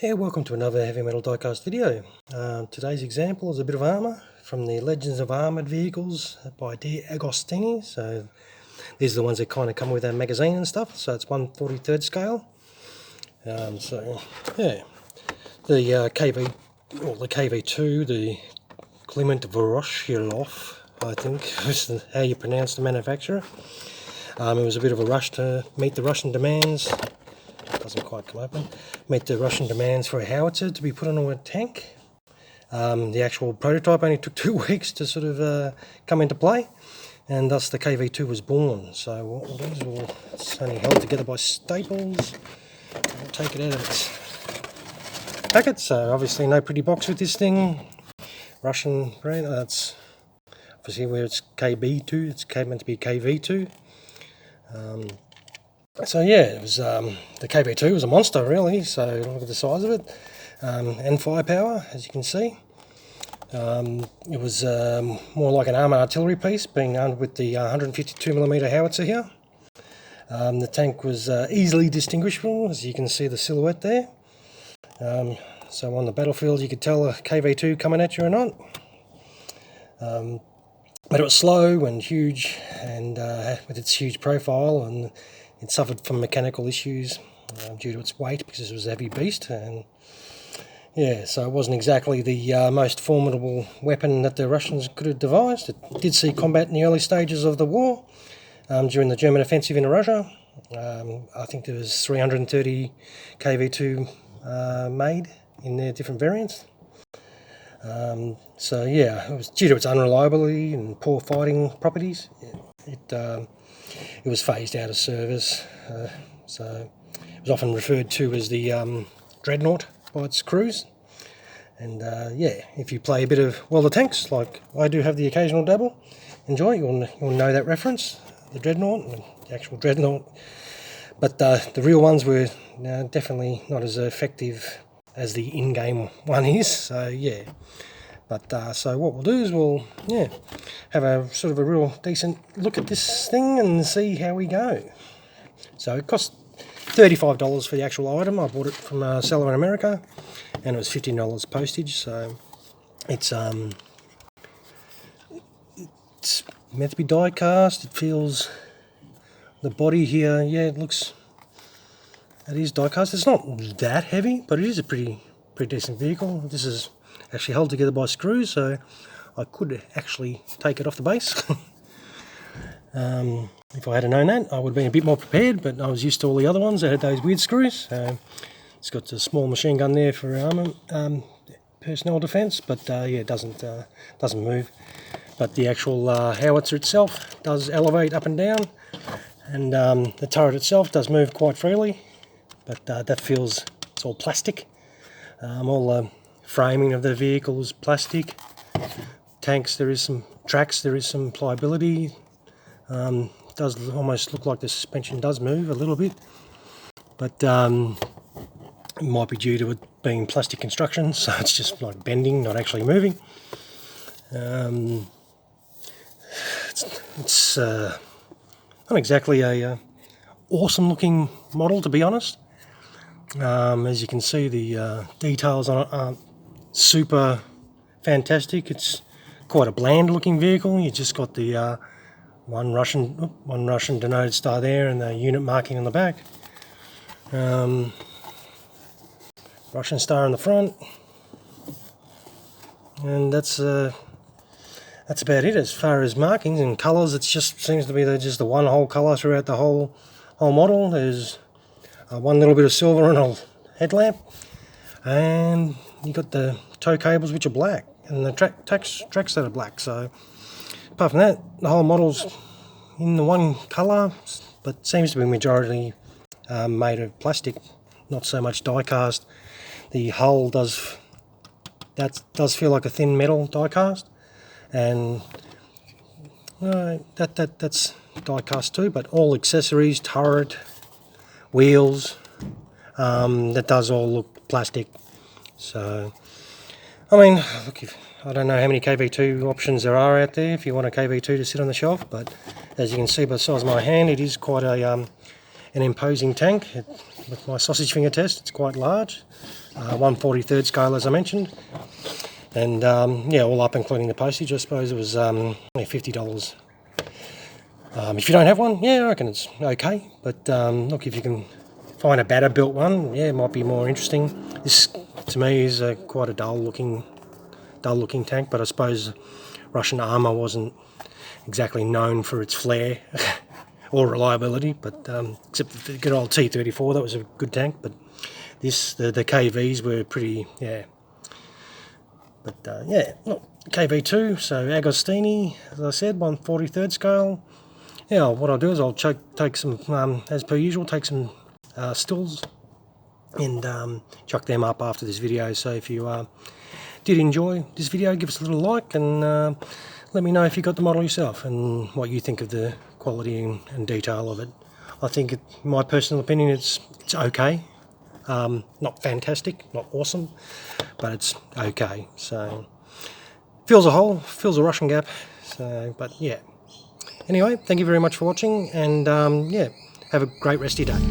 Hey, welcome to another heavy metal diecast video. Today's example is a bit of armour from the Legends of Armoured Vehicles by DeAgostini. So these are the ones that kind of come with a magazine and stuff. So it's 1/43 scale. The KV-2, the Clement Voroshilov, I think is how you pronounce the manufacturer. It was a bit of a rush to meet the Russian demands. Doesn't quite come open. Meet the Russian demands for a howitzer to be put on a tank. The actual prototype only took 2 weeks to sort of come into play, and thus the KV-2 was born. So what we'll do is it's only held together by staples. We'll take it out of its packet. So obviously no pretty box with this thing. Russian brand. That's obviously where it's KV-2. It's meant to be KV-2. So yeah, it was the KV-2 was a monster really. So look at the size of it, and firepower, as you can see. It was more like an armoured artillery piece, being armed with the 152mm howitzer here. The tank was easily distinguishable, as you can see the silhouette there. So on the battlefield you could tell a KV-2 coming at you or not. But it was slow and huge, and with its huge profile, and it suffered from mechanical issues due to its weight because it was a heavy beast. And yeah, so it wasn't exactly the most formidable weapon that the Russians could have devised. It did see combat in the early stages of the war during the German offensive into Russia. I think there was 330 KV-2 made in their different variants. So yeah, it was due to its unreliability and poor fighting properties. It was phased out of service, so it was often referred to as the Dreadnought by its crews. And yeah, if you play a bit of World of Tanks, like I do have the occasional dabble, you'll know that reference, the Dreadnought, the actual Dreadnought. But the real ones were definitely not as effective as the in-game one is. So yeah. But so what we'll do is we'll have a sort of a real decent look at this thing and see how we go. So it cost $35 for the actual item. I bought it from a seller in America, and it was $15 postage. So it's meant to be die cast. It feels, the body here, yeah, it is die cast. It's not that heavy, but it is a pretty decent vehicle. This is actually held together by screws, so I could actually take it off the base. If I had known that, I would have been a bit more prepared, but I was used to all the other ones that had those weird screws. It's got a small machine gun there for armour, personnel defence, but yeah, it doesn't move. But the actual howitzer itself does elevate up and down, and the turret itself does move quite freely, but that feels, it's all plastic. All the framing of the vehicle is plastic. Tanks, there is some tracks, there is some pliability. Does almost look like the suspension does move a little bit, but it might be due to it being plastic construction, so it's just like bending, not actually moving. It's not exactly a awesome looking model, to be honest. As you can see, the details on it aren't super fantastic. It's quite a bland looking vehicle. You just got the one Russian denoted star there and the unit marking on the back. Russian star in the front, and that's about it as far as markings and colours. It just seems to be just the one whole colour throughout the whole model. There's one little bit of silver on a headlamp, and you got the tow cables which are black, and the tracks that are black. So apart from that, the whole model's in the one colour, but seems to be majority made of plastic, not so much die cast. The hull does feel like a thin metal die cast, and that's die cast too. But all accessories, turret, wheels, that does all look plastic. So I mean, look, I don't know how many KV-2 options there are out there if you want a KV-2 to sit on the shelf, but as you can see by the size of my hand, it is quite a an imposing tank. With my sausage finger test, it's quite large. 1/43 scale, as I mentioned. And yeah, all up including the postage, I suppose it was only $50. If you don't have one, yeah, I reckon it's okay. But look, if you can find a better built one, yeah, it might be more interesting. This, to me, is quite a dull looking tank. But I suppose Russian armour wasn't exactly known for its flair or reliability. But except the good old T-34, that was a good tank. But this, the KVs were pretty, yeah. But yeah, look, KV-2, so Agostini, as I said, 1/43 scale. Yeah, what I'll do is I'll take some, as per usual, take some stills and chuck them up after this video. So if you did enjoy this video, give us a little like, and let me know if you got the model yourself and what you think of the quality and detail of it. I think, in my personal opinion, it's okay. Not fantastic, not awesome, but it's okay. So fills a hole, fills a Russian gap. So, but yeah. Anyway, thank you very much for watching, and yeah, have a great rest of your day.